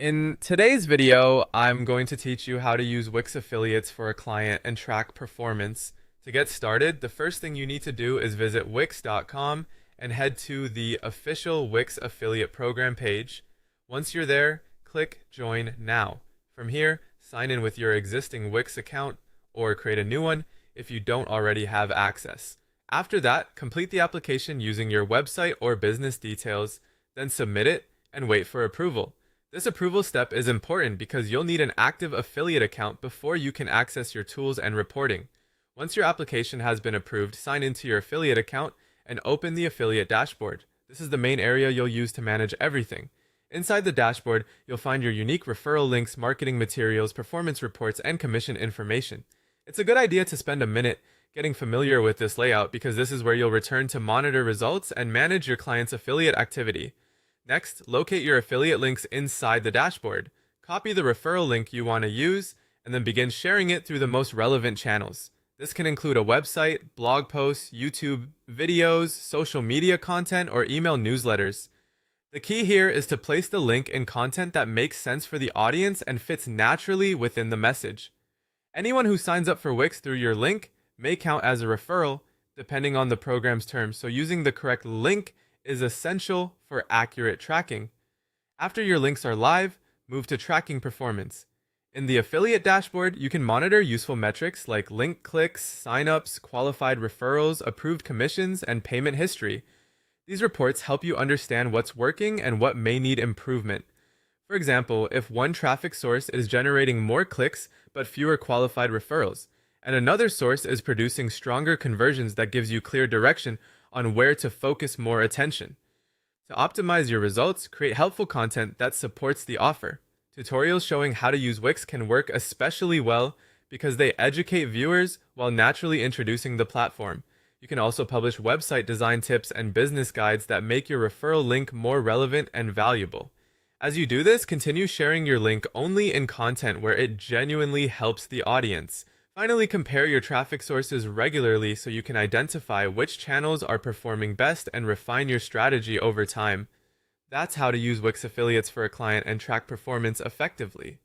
In today's video, I'm going to teach you how to use Wix affiliates for a client and track performance. To get started, the first thing you need to do is visit Wix.com and head to the official Wix affiliate program page. Once you're there, click Join Now. From here, sign in with your existing Wix account or create a new one if you don't already have access. After that, complete the application using your website or business details, then submit it and wait for approval. This approval step is important because you'll need an active affiliate account before you can access your tools and reporting. Once your application has been approved, sign into your affiliate account and open the affiliate dashboard. This is the main area you'll use to manage everything. Inside the dashboard, you'll find your unique referral links, marketing materials, performance reports, and commission information. It's a good idea to spend a minute getting familiar with this layout because this is where you'll return to monitor results and manage your client's affiliate activity. Next, locate your affiliate links inside the dashboard. Copy the referral link you want to use, and then begin sharing it through the most relevant channels. This can include a website, blog posts, YouTube videos, social media content, or email newsletters. The key here is to place the link in content that makes sense for the audience and fits naturally within the message. Anyone who signs up for Wix through your link may count as a referral, depending on the program's terms, so using the correct link is essential for accurate tracking. After your links are live, move to tracking performance. In the affiliate dashboard, you can monitor useful metrics like link clicks, signups, qualified referrals, approved commissions, and payment history. These reports help you understand what's working and what may need improvement. For example, if one traffic source is generating more clicks but fewer qualified referrals, and another source is producing stronger conversions, that gives you clear direction on where to focus more attention. To optimize your results, create helpful content that supports the offer. Tutorials showing how to use Wix can work especially well because they educate viewers while naturally introducing the platform. You can also publish website design tips and business guides that make your referral link more relevant and valuable. As you do this, continue sharing your link only in content where it genuinely helps the audience. Finally, compare your traffic sources regularly so you can identify which channels are performing best and refine your strategy over time. That's how to use Wix affiliates for a client and track performance effectively.